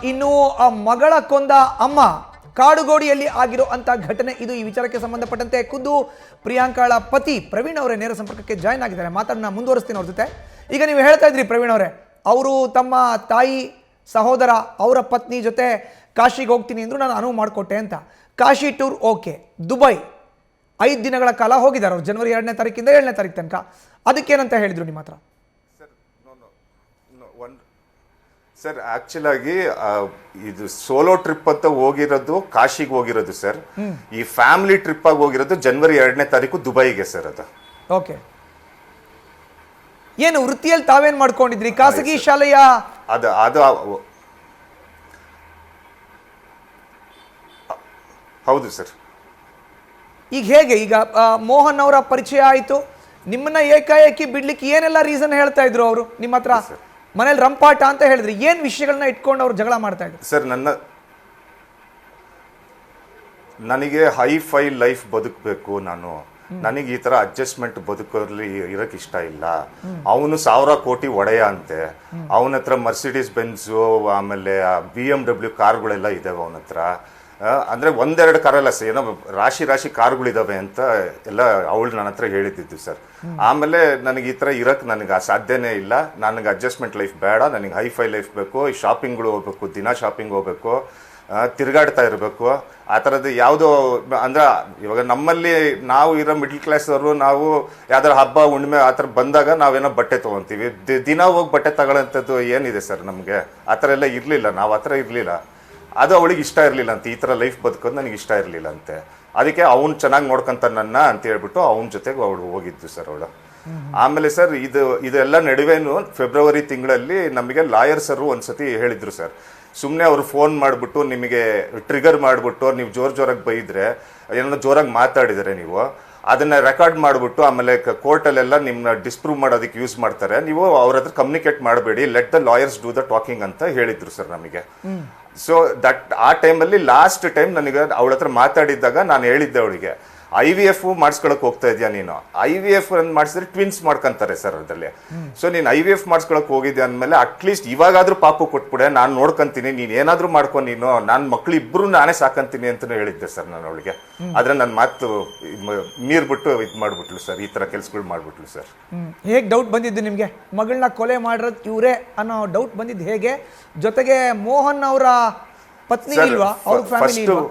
ಇನ್ನು ಆ ಮಗಳ ಕೊಂದ ಅಮ್ಮ ಕಾಡುಗೋಡಿಯಲ್ಲಿ ಆಗಿರೋ ಅಂತ ಘಟನೆ ಇದು. ಈ ವಿಚಾರಕ್ಕೆ ಸಂಬಂಧಪಟ್ಟಂತೆ ಖುದ್ದು ಪ್ರಿಯಾಂಕಾಳ ಪತಿ ಪ್ರವೀಣ್ ಅವರೇ ನೇರ ಸಂಪರ್ಕಕ್ಕೆ ಜಾಯ್ನ್ ಆಗಿದ್ದಾರೆ. ಮಾತನ್ನ ಮುಂದುವರಿಸ್ತೀನಿ ಅವ್ರ ಜೊತೆ. ಈಗ ನೀವು ಹೇಳ್ತಾ ಇದ್ರಿ ಪ್ರವೀಣ್ ಅವರೇ, ಅವರು ತಮ್ಮ ತಾಯಿ ಸಹೋದರ ಅವರ ಪತ್ನಿ ಜೊತೆ ಕಾಶಿಗೆ ಹೋಗ್ತೀನಿ ಅಂದ್ರು, ನಾನು ಅನುವು ಮಾಡಿಕೊಟ್ಟೆ ಅಂತ. ಕಾಶಿ ಟೂರ್ ಓಕೆ, ದುಬೈ 5 ದಿನಗಳ ಕಾಲ ಹೋಗಿದ್ದಾರೆ ಅವರು, ಜನವರಿ 2ನೇ ತಾರೀಕಿಂದ 7ನೇ ತಾರೀಕು ತನಕ. ಅದಕ್ಕೇನಂತ ಹೇಳಿದ್ರು ನಿಮ್ಮ ಹತ್ರ? ಸರ್ ಆಕ್ಚುಲ್ ಆಗಿ ಇದು ಸೋಲೋ ಟ್ರಿಪ್ ಅಂತ ಹೋಗಿರೋದು ಕಾಶಿಗೆ ಹೋಗಿರೋದು ಸರ್. ಈ ಫ್ಯಾಮಿಲಿ ಟ್ರಿಪ್ ಆಗಿ ಹೋಗಿರೋದು ಜನವರಿ 2ನೇ ತಾರೀಕು ದುಬೈಗೆ ಸರ್. ಅದು ಓಕೆ. ಏನು ವೃತ್ತಿಯಲ್ಲಿ ತಾವೇನ್ ಮಾಡ್ಕೊಂಡಿದ್ರಿ? ಖಾಸಗಿ ಶಾಲೆಯ ಅದು ಅದು ಹೌದು ಸರ್. ಈಗ ಹೇಗೆ, ಈಗ ಮೋಹನ್ ಅವರ ಪರಿಚಯ ಆಯ್ತು, ನಿಮ್ಮನ್ನ ಏಕಾಏಕಿ ಬಿಡ್ಲಿಕ್ಕೆ ಏನೆಲ್ಲ ರೀಸನ್ ಹೇಳ್ತಾ ಇದ್ರು ಅವರು ನಿಮ್ಮ ಹತ್ರ? ಮನೇಲಿ ರಂಪಾಟ ಅಂತ ಹೇಳಿದ್ರಿ, ಏನ್ ವಿಷಯಗಳನ್ನ ಇಟ್ಕೊಂಡು ಅವ್ರು ಜಗಳ ಮಾಡ್ತಾ ಇದ್ರು ಸರ್? ನನಗೆ ಹೈ ಫೈ ಲೈಫ್ ಬದುಕಬೇಕು, ನನಗೆ ಈ ತರ ಅಡ್ಜಸ್ಟ್ಮೆಂಟ್ ಬದುಕಲ್ಲಿ ಇರಕ್ ಇಷ್ಟ ಇಲ್ಲ. ಅವನು 1000 ಕೋಟಿ ಒಡೆಯ ಅಂತೆ, ಅವನ ಹತ್ರ ಮರ್ಸಿಡೀಸ್ ಬೆನ್ಸು ಆಮೇಲೆ BMW ಕಾರ್ಗಳೆಲ್ಲ ಇದಾವೆ ಅವನ ಹತ್ರ. ಅಂದ್ರೆ 1-2 ಕಾರಲ್ಲ ಸರ್, ಏನೋ ರಾಶಿ ಕಾರ್ಗಳಿದಾವೆ ಅಂತ ಎಲ್ಲ ಅವಳು ನನ್ನ ಹತ್ರ ಹೇಳಿದ್ದು ಸರ್. ಆಮೇಲೆ ನನಗೆ ಈ ತರ ಇರಕ್ ನನಗೆ ಸಾಧ್ಯನೇ ಇಲ್ಲ, ನನಗೆ ಅಡ್ಜಸ್ಟ್ಮೆಂಟ್ ಲೈಫ್ ಬೇಡ, ನನಗೆ ಹೈ ಫೈ ಲೈಫ್ ಬೇಕು, ಈ ಶಾಪಿಂಗ್ಗಳು ಹೋಗ್ಬೇಕು, ದಿನ ಶಾಪಿಂಗ್ ಹೋಗ್ಬೇಕು, ತಿರುಗಾಡ್ತಾ ಇರಬೇಕು. ಆ ಥರದ್ದು ಯಾವುದೋ ಅಂದ್ರೆ ಇವಾಗ ನಮ್ಮಲ್ಲಿ ನಾವು ಇರೋ ಮಿಡ್ಲ್ ಕ್ಲಾಸ್ ಅವರು, ನಾವು ಯಾವ್ದಾರ ಹಬ್ಬ ಹುಣ್ಣಿಮೆ ಆ ಥರ ಬಂದಾಗ ನಾವೇನೋ ಬಟ್ಟೆ ತೊಗೊತೀವಿ, ದಿನ ಹೋಗಿ ಬಟ್ಟೆ ತಗೊಳ್ಳೋಂಥದ್ದು ಏನಿದೆ ಸರ್ ನಮಗೆ? ಆ ಥರ ಎಲ್ಲ ಇರಲಿಲ್ಲ, ನಾವು ಆ ಥರ ಇರಲಿಲ್ಲ. ಅದು ಅವಳಿಗೆ ಇಷ್ಟ ಇರಲಿಲ್ಲ ಅಂತ, ಈ ಥರ ಲೈಫ್ ಬದುಕೋದು ನನಗೆ ಇಷ್ಟ ಇರಲಿಲ್ಲ ಅಂತೆ. ಅದಕ್ಕೆ ಅವ್ನು ಚೆನ್ನಾಗಿ ನೋಡ್ಕೊಂತ ನನ್ನ ಅಂತ ಹೇಳ್ಬಿಟ್ಟು ಅವನ ಜೊತೆಗೆ ಅವಳು ಹೋಗಿದ್ದು ಸರ್ ಅವಳು. ಆಮೇಲೆ ಸರ್ ಇದೆಲ್ಲ ನಡುವೆನು ಫೆಬ್ರವರಿ ತಿಂಗಳಲ್ಲಿ ನಮಗೆ ಲಾಯರ್ಸರು ಒಂದ್ಸತಿ ಹೇಳಿದ್ರು ಸರ್, ಸುಮ್ಮನೆ ಅವ್ರು ಫೋನ್ ಮಾಡಿಬಿಟ್ಟು ನಿಮಗೆ ಟ್ರಿಗರ್ ಮಾಡಿಬಿಟ್ಟು ನೀವು ಜೋರಾಗಿ ಬೈದ್ರೆ, ಏನೋ ಜೋರಾಗಿ ಮಾತಾಡಿದರೆ ನೀವು ಅದನ್ನ ರೆಕಾರ್ಡ್ ಮಾಡಿಬಿಟ್ಟು ಆಮೇಲೆ ಕೋರ್ಟಲ್ಲೆಲ್ಲ ನಿಮ್ಮನ್ನ ಡಿಸ್ಪ್ರೂವ್ ಮಾಡೋದಕ್ಕೆ ಯೂಸ್ ಮಾಡ್ತಾರೆ, ನೀವು ಅವ್ರ ಹತ್ರ ಕಮ್ಯುನಿಕೇಟ್ ಮಾಡಬೇಡಿ, let the lawyers do the talking ಅಂತ ಹೇಳಿದ್ರು ಸರ್ ನಮಗೆ. ಸೊ ಆ ಟೈಮಲ್ಲಿ ಲಾಸ್ಟ್ ಟೈಮ್ ನನಗೆ ಅವಳ ಹತ್ರ ಮಾತಾಡಿದ್ದಾಗ ನಾನು ಹೇಳಿದ್ದೆ ಅವಳಿಗೆ, IVF ಮಾಡಿಸ್ಕೊಳಕ್ ಹೋಗ್ತಾ ಇದೆಯಾ ನೀನು? IVF ಮಾಡಿಸಿದ್ರೆ ಟ್ವಿನ್ಸ್ ಮಾಡ್ಕೊಂತಾರೆ ಸರ್ ಅದರಲ್ಲಿ. ಸೊ ನೀನು IVF ಮಾಡಿಸ್ಕೊಳಕ್ ಹೋಗಿದ್ದೆ ಅಂದಮೇಲೆ ಅಟ್ಲೀಸ್ಟ್ ಇವಾಗಾದ್ರೂ ಪಾಪು ಕೊಟ್ಬಿಡೆ, ನಾನು ನೋಡ್ಕೊಂತೀನಿ, ನೀನ್ ಏನಾದ್ರೂ ಮಾಡ್ಕೊ, ನೀನು ನನ್ನ ಮಕ್ಳು ಇಬ್ರು ನಾನೇ ಸಾಕಂತೀನಿ ಅಂತ ಹೇಳಿದ್ದೆ ಸರ್ ನಾನು ಅವಳಿಗೆ. ಆದ್ರೆ ನನ್ನ ಮಾತು ಮೀರ್ಬಿಟ್ಟು ಇದು ಮಾಡ್ಬಿಟ್ಲು ಸರ್, ಈ ತರ ಕೆಲ್ಸಗಳು ಮಾಡ್ಬಿಟ್ಲು ಸರ್. ಹೇಗೆ ಡೌಟ್ ಬಂದಿದ್ದು ನಿಮ್ಗೆ? ಮಗಳನ್ನ ಕೊಲೆ ಮಾಡಿರೋದು ಇವರೇ ಅನ್ನೋ ಡೌಟ್ ಬಂದಿದ್ದು ಹೇಗೆ? ಜೊತೆಗೆ ಮೋಹನ್ ಅವರ ಪತ್ನಿ ಇಲ್ವಾ, ಅವ್ರ ಫ್ಯಾಮಿಲಿ ಇಲ್ವಾ?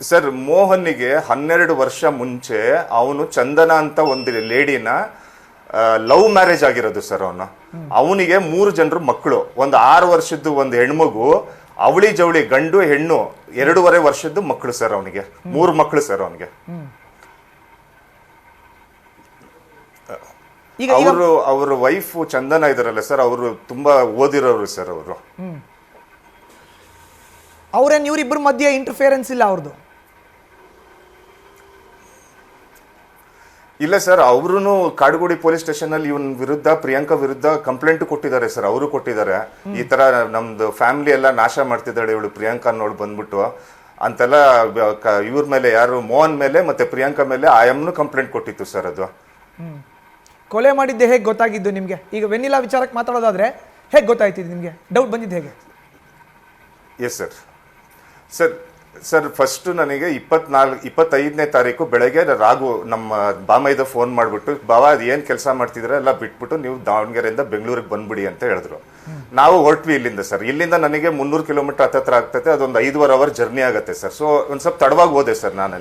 ಸರ್ ಮೋಹನ್ನಿಗೆ 12 ವರ್ಷ ಮುಂಚೆ ಅವನು ಚಂದನ ಅಂತ ಒಂದು ಲೇಡಿನ ಲವ್ ಮ್ಯಾರೇಜ್ ಆಗಿರೋದು ಸರ್. ಅವನಿಗೆ 3 ಜನರು ಮಕ್ಕಳು, ಒಂದು 6 ವರ್ಷದ್ದು ಒಂದು ಹೆಣ್ಮಗು, ಅವಳಿ ಜವಳಿ ಗಂಡು ಹೆಣ್ಣು 2.5 ವರ್ಷದ್ದು ಮಕ್ಕಳು ಸರ್. ಅವನಿಗೆ 3 ಮಕ್ಕಳು ಸರ್. ಅವನಿಗೆ ಅವ್ರ ವೈಫ್ ಚಂದನ ಇದಾರಲ್ಲ ಸರ್, ಅವರು ತುಂಬಾ ಓದಿರೋರು ಸರ್. ಅವ್ರೇನ್ ಇವ್ರಿಬ್ರ ಮಧ್ಯೆ ಇಂಟರ್ಫಿಯರೆನ್ಸ್ ಇಲ್ಲ ಅವ್ರದ್ದು? ಇಲ್ಲ ಸರ್, ಅವರು ಕಾಡುಗೋಡಿ ಪೊಲೀಸ್ ಸ್ಟೇಷನ್ ಅಲ್ಲಿ ಇವನ್ ವಿರುದ್ಧ, ಪ್ರಿಯಾಂಕಾ ವಿರುದ್ಧ ಕಂಪ್ಲೇಂಟ್ ಕೊಟ್ಟಿದ್ದಾರೆ ಸರ್. ಅವರು ಕೊಟ್ಟಿದ್ದಾರೆ, ಈ ತರ ನಮ್ದು ಫ್ಯಾಮಿಲಿ ಎಲ್ಲ ನಾಶ ಮಾಡ್ತಿದ್ದಾಳೆ ಇವಳು ಪ್ರಿಯಾಂಕಾ ಅನ್ನೋಳು ಬಂದ್ಬಿಟ್ಟು ಅಂತೆಲ್ಲ ಇವ್ರ ಮೇಲೆ, ಯಾರು ಮೋಹನ್ ಮೇಲೆ ಮತ್ತೆ ಪ್ರಿಯಾಂಕಾ ಮೇಲೆ ಆಯಮ್ನು ಕಂಪ್ಲೇಂಟ್ ಕೊಟ್ಟಿತ್ತು ಸರ್. ಅದು ಕೊಲೆ ಮಾಡಿದ್ದೆ ಹೇಗೆ ಗೊತ್ತಾಗಿದ್ದು ನಿಮ್ಗೆ? ಈಗ ವೆನಿಲಾ ವಿಚಾರಕ್ಕೆ ಮಾತಾಡೋದಾದ್ರೆ ಹೇಗೆ ಗೊತ್ತಾಯ್ತಿದ್ದು ನಿಮ್ಗೆ? ಡೌಟ್ ಬಂದಿದ್ದು ಹೇಗೆ? Yes sir. ಸರ್ ಫಸ್ಟ್ ನನಗೆ 25ನೇ ತಾರೀಕು ಬೆಳಗ್ಗೆ ರಾಘು ನಮ್ಮ ಬಾಮೈದ ಫೋನ್ ಮಾಡಿಬಿಟ್ಟು, ಬಾವ ಅದು ಏನು ಕೆಲಸ ಮಾಡ್ತಿದ್ರೆ ಎಲ್ಲ ಬಿಟ್ಬಿಟ್ಟು ನೀವು ದಾವಣಗೆರೆಯಿಂದ ಬೆಂಗಳೂರಿಗೆ ಬಂದ್ಬಿಡಿ ಅಂತ ಹೇಳಿದ್ರು. ನಾವು ಹೊರಟ್ವಿ ಇಲ್ಲಿಂದ ಸರ್. ಇಲ್ಲಿಂದ ನನಗೆ 300 ಕಿಲೋಮೀಟರ್ ಹತ್ರ ಆಗ್ತದೆ, ಅದೊಂದು 5.5 ಅವರ್ ಜರ್ನಿ ಆಗುತ್ತೆ ಸರ್. ಸೊ ಒಂದು ಸ್ವಲ್ಪ ತಡವಾಗಿ ಹೋದೆ ಸರ್ ನಾನು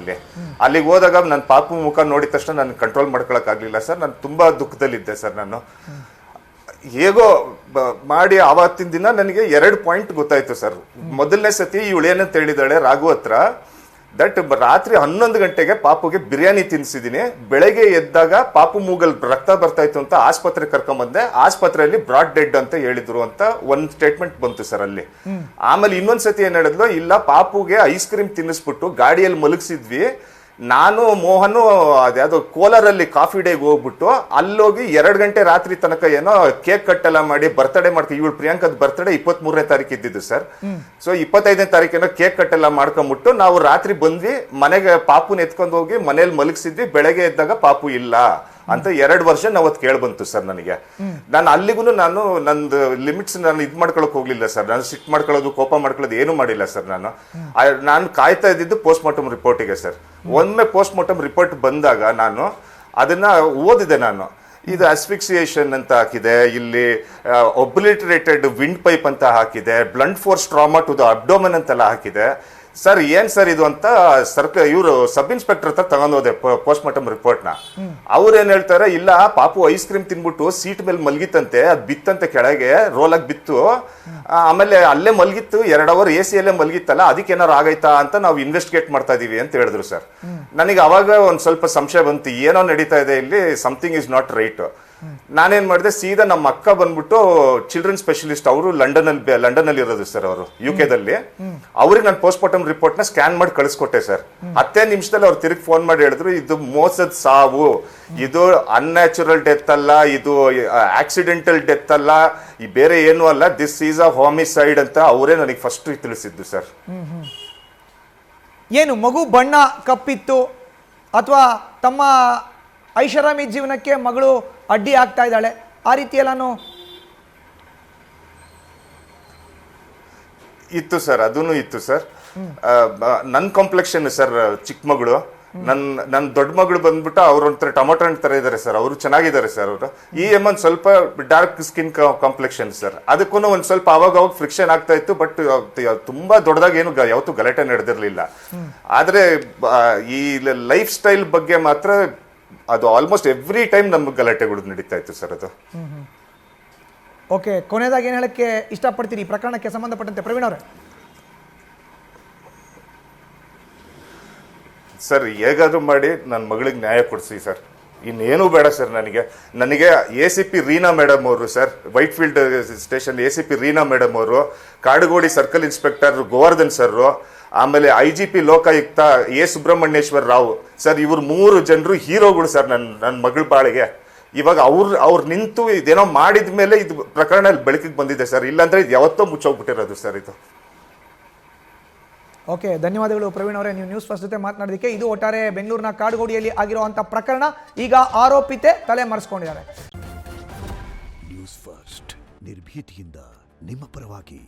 ಅಲ್ಲಿಗೆ ಹೋದಾಗ ನನ್ನ ಪಾಪು ಮುಖ ನೋಡಿದ ತಕ್ಷಣ ನಾನು ಕಂಟ್ರೋಲ್ ಮಾಡ್ಕೊಳಕ್ಕಾಗಲಿಲ್ಲ ಸರ್. ನಾನು ತುಂಬಾ ದುಃಖದಲ್ಲಿದ್ದೆ ಸರ್. ನಾನು ಹೇಗೋ ಮಾಡಿ ಆವತ್ತಿನ ದಿನ ನನಗೆ 2 ಪಾಯಿಂಟ್ ಗೊತ್ತಾಯ್ತು ಸರ್. ಮೊದಲನೇ ಸತಿ ಇವಳು ಏನಂತ ಹೇಳಿದಾಳೆ ರಾಘು ಹತ್ರ, ದಟ್ ರಾತ್ರಿ 11 ಗಂಟೆಗೆ ಪಾಪುಗೆ ಬಿರಿಯಾನಿ ತಿನ್ಸಿದೀನಿ, ಬೆಳಗ್ಗೆ ಎದ್ದಾಗ ಪಾಪು ಮೂಗಲ್ ರಕ್ತ ಬರ್ತಾ ಇತ್ತು ಅಂತ ಆಸ್ಪತ್ರೆ ಕರ್ಕೊಂಡ್ಬಂದೆ, ಆಸ್ಪತ್ರೆಯಲ್ಲಿ ಬ್ರಾಡ್ ಡೆಡ್ ಅಂತ ಹೇಳಿದ್ರು ಅಂತ ಒಂದು ಸ್ಟೇಟ್ಮೆಂಟ್ ಬಂತು ಸರ್ ಅಲ್ಲಿ. ಆಮೇಲೆ ಇನ್ನೊಂದ್ಸತಿ ಏನ್ ಹೇಳಿದ್ಲು, ಇಲ್ಲ ಪಾಪುಗೆ ಐಸ್ ಕ್ರೀಮ್ ತಿನ್ನಿಸ್ಬಿಟ್ಟು ಗಾಡಿಯಲ್ಲಿ ಮಲಗಿಸಿದ್ವಿ, ನಾನು ಮೋಹನು ಅದ್ಯಾವುದೋ ಕೋಲಾರಲ್ಲಿ ಕಾಫಿ ಡೇಗೆ ಹೋಗ್ಬಿಟ್ಟು ಅಲ್ಲೋಗಿ 2 ಗಂಟೆ ರಾತ್ರಿ ತನಕ ಏನೋ ಕೇಕ್ ಕಟ್ಟೆಲ್ಲ ಮಾಡಿ ಬರ್ತ್ಡೇ ಮಾಡ್ತೀವಿ. ಇವಳು ಪ್ರಿಯಾಂಕದ ಬರ್ತ್ಡೇ 23ನೇ ತಾರೀಕು ಇದ್ದಿದ್ದು ಸರ್. ಸೊ 25ನೇ ತಾರೀಕೇನೋ ಕೇಕ್ ಕಟ್ಟೆಲ್ಲ ಮಾಡ್ಕೊಂಡ್ಬಿಟ್ಟು ನಾವು ರಾತ್ರಿ ಬಂದ್ವಿ, ಮನೆಗೆ ಪಾಪುನ ಎತ್ಕೊಂಡು ಹೋಗಿ ಮನೇಲಿ ಮಲಗಿಸಿದ್ವಿ, ಬೆಳಗ್ಗೆ ಎದ್ದಾಗ ಪಾಪು ಇಲ್ಲ. ಅಂತ 2 ವರ್ಷ ಅವತ್ತು ಕೇಳ್ಬಂತು ಸರ್ ನನಗೆ. ನಾನು ಅಲ್ಲಿಗೂ ನಂದು ಲಿಮಿಟ್ಸ್ ನಾನು ಇದು ಮಾಡ್ಕೊಳಕ್ ಹೋಗ್ಲಿಲ್ಲ ಸರ್. ನಾನು ಸಿಟ್ ಮಾಡ್ಕೊಳ್ಳೋದು, ಕೋಪ ಮಾಡ್ಕೊಳ್ಳೋದು ಏನು ಮಾಡಿಲ್ಲ ಸರ್. ನಾನು ಕಾಯ್ತಾ ಇದ್ದಿದ್ದು ಪೋಸ್ಟ್ ಮಾರ್ಟಮ್ ರಿಪೋರ್ಟಿಗೆ ಸರ್. ಒಮ್ಮೆ ಪೋಸ್ಟ್ ಮಾರ್ಟಮ್ ರಿಪೋರ್ಟ್ ಬಂದಾಗ ನಾನು ಅದನ್ನ ಓದಿದೆ. ನಾನು ಇದು ಅಸ್ಫಿಕ್ಸಿಯೇಷನ್ ಅಂತ ಹಾಕಿದೆ, ಇಲ್ಲಿ ಒಬ್ಲಿಟರೇಟೆಡ್ ವಿಂಡ್ ಪೈಪ್ ಅಂತ ಹಾಕಿದೆ, blunt force trauma to the abdomen ಅಂತೆಲ್ಲ ಹಾಕಿದೆ. ಸರ್ ಏನ್ ಸರ್ ಇದು ಅಂತ ಇವರು ಸಬ್ ಇನ್ಸ್ಪೆಕ್ಟರ್ ಹತ್ರ ತಗೊಂಡೋದೆ ಪೋಸ್ಟ್ ಮಾರ್ಟಮ್ ರಿಪೋರ್ಟ್ ನ. ಅವ್ರು ಏನ್ ಹೇಳ್ತಾರೆ, ಇಲ್ಲ ಪಾಪು ಐಸ್ ಕ್ರೀಮ್ ತಿನ್ಬಿಟ್ಟು ಸೀಟ್ ಮೇಲೆ ಮಲ್ಗಿತ್ತಂತೆ, ಅದ್ ಬಿತ್ತಂತೆ ಕೆಳಗೆ ರೋಲ್ ಆಗಿ ಬಿತ್ತು, ಆಮೇಲೆ ಅಲ್ಲೇ ಮಲ್ಗಿತ್ತು 2 ಅವರ್ AC ಅಲ್ಲೇ ಮಲ್ಗಿತ್ತಲ್ಲ, ಅದಕ್ಕೆ ಏನಾರು ಆಗೈತಾ ಅಂತ ನಾವು ಇನ್ವೆಸ್ಟಿಗೇಟ್ ಮಾಡ್ತಾ ಇದೀವಿ ಅಂತ ಹೇಳಿದ್ರು ಸರ್. ನನಗೆ ಅವಾಗ ಒಂದ್ ಸ್ವಲ್ಪ ಸಂಶಯ ಬಂತು, ಏನೋ ನಡೀತಾ ಇದೆ ಇಲ್ಲಿ, ಸಮಥಿಂಗ್ ಇಸ್ ನಾಟ್ ರೈಟ್. ನಾನೇನ್ ಮಾಡಿದೆ, ಸೀದಾ ನಮ್ಮ ಅಕ್ಕ ಬಂದ್ಬಿಟ್ಟು ಚಿಲ್ಡ್ರನ್ ಸ್ಪೆಷಲಿಸ್ಟ್, ಅವರು ಲಂಡನ್ ಅಲ್ಲಿ ಇರೋದು ಸರ್, ಅವರು UK ದಲ್ಲಿ. ಅವ್ರಿಗೆ ನಾನು ಪೋಸ್ಟ್ ಮಾರ್ಟಮ್ ರಿಪೋರ್ಟ್ ನ ಸ್ಕ್ಯಾನ್ ಮಾಡಿ ಕಳಿಸ್ಕೊಟ್ಟೆ ಸರ್. 10 ನಿಮಿಷದಲ್ಲಿ ಅವ್ರು ತಿರುಗಿ ಫೋನ್ ಮಾಡಿ ಹೇಳಿದ್ರು, ಇದು ಮೋಸದ ಸಾವು, ಇದು ಅನ್ಯಾಚುರಲ್ ಡೆತ್ ಅಲ್ಲ, ಇದು ಆಕ್ಸಿಡೆಂಟಲ್ ಡೆತ್ ಅಲ್ಲ, ಈ ಬೇರೆ ಏನು ಅಲ್ಲ, ದಿಸ್ ಈಸ್ ಅ ಹೋಮಿಸೈಡ್ ಅಂತ ಅವರೇ ನನಗೆ ಫಸ್ಟ್ ತಿಳಿಸಿದ್ದು ಸರ್. ಏನು ಮಗು ಬಣ್ಣ ಕಪ್ಪಿತ್ತು ಅಥವಾ ತಮ್ಮ ಐಷಾರಾಮಿ ಜೀವನಕ್ಕೆ ಮಗಳು ಅಡ್ಡಿ ಆಗ್ತಾ ಇದ್ದಾಳೆ, ಆ ರೀತಿ ಎಲ್ಲಾನು ಇತ್ತು ಸರ್? ಅದೂ ಇತ್ತು ಸರ್. ನನ್ನ ಕಾಂಪ್ಲೆಕ್ಷನ್ ಸರ್, ಚಿಕ್ಕ ಮಗಳು. ನನ್ನ ದೊಡ್ಡ ಮಗಳು ಬಂದ್ಬಿಟ್ಟು ಅವ್ರ ಒಂಥರ ಟೊಮೊಟೊ ಹಣ್ಣು ತರ ಇದಾರೆ ಸರ್, ಅವರು ಚೆನ್ನಾಗಿದ್ದಾರೆ ಸರ್. ಅವರು ಈ ಎಮ್ಮನ್ ಸ್ವಲ್ಪ ಡಾರ್ಕ್ ಸ್ಕಿನ್ ಕಾಂಪ್ಲೆಕ್ಷನ್ ಸರ್. ಅದಕ್ಕೂ ಒಂದ್ ಸ್ವಲ್ಪ ಅವಾಗ ಫ್ರಿಕ್ಷನ್ ಆಗ್ತಾ ಇತ್ತು, ಬಟ್ ತುಂಬಾ ದೊಡ್ಡದಾಗಿ ಏನು ಯಾವತ್ತೂ ಗಲಾಟೆ ನಡೆದಿರ್ಲಿಲ್ಲ. ಆದ್ರೆ ಈ ಲೈಫ್ ಸ್ಟೈಲ್ ಬಗ್ಗೆ ಮಾತ್ರ ಅದು ಆಲ್ಮೋಸ್ಟ್ ಎವ್ರಿ ಟೈಮ್ ನಮ್ಗೆ ಗಲಾಟೆಗಳು ನಡೀತಾ ಇತ್ತು ಸರ್. ಅದು ಓಕೆ, ಕೊನೆಯದಾಗಿ ಏನು ಹೇಳಕ್ಕೆ ಇಷ್ಟಪಡ್ತೀರಿ ಈ ಪ್ರಕರಣಕ್ಕೆ ಸಂಬಂಧಪಟ್ಟಂತೆ ಪ್ರವೀಣ್ ಅವರೇ? ಸರ್, ಹೇಗಾದ್ರೂ ಮಾಡಿ ನನ್ನ ಮಗಳಿಗೆ ನ್ಯಾಯ ಕೊಡಿಸಿ ಸರ್, ಇನ್ನೇನು ಬೇಡ ಸರ್. ನನಗೆ ACP ರೀನಾ ಮೇಡಮ್ ಅವರು sir, Whitefield station ACP Reena madam ಅವರು, Kadugodi circle inspector Govardhan sir, ಆಮೇಲೆ IGP Lokayukta A Subrahmanyeshwar Rao sir, ಇವ್ರು 3 ಜನರು ಹೀರೋಗಳು ಸರ್ ನನ್ನ ಮಗಳ ಬಾಳಿಗೆ. ಇವಾಗ ಅವ್ರು ನಿಂತು ಇದೇನೋ ಮಾಡಿದ ಮೇಲೆ ಇದು ಪ್ರಕರಣ ಬೆಳಕಿಗೆ ಬಂದಿದೆ ಸರ್, ಇಲ್ಲಾಂದ್ರೆ ಇದು ಯಾವತ್ತೋ ಮುಚ್ಚೋಗ್ಬಿಟ್ಟಿರೋದು ಸರ್ ಇದು. ಓಕೆ, ಧನ್ಯವಾದಗಳು ಪ್ರವೀಣ್ ಅವರೇ, ನೀವು ನ್ಯೂಸ್ ಫಸ್ಟ್ ಜೊತೆ ಮಾತನಾಡೋದಕ್ಕೆ. ಇದು ಒಟ್ಟಾರೆ ಬೆಂಗಳೂರಿನ ಕಾಡುಗೋಡಿಯಲ್ಲಿ ಆಗಿರುವಂಥ ಪ್ರಕರಣ. ಈಗ ಆರೋಪಿತೆ ತಲೆ ಮರೆಸ್ಕೊಂಡಿದ್ದಾರೆ. ನ್ಯೂಸ್ ಫಸ್ಟ್ ನಿರ್ಭೀತಿಯಿಂದ ನಿಮ್ಮ ಪರವಾಗಿ.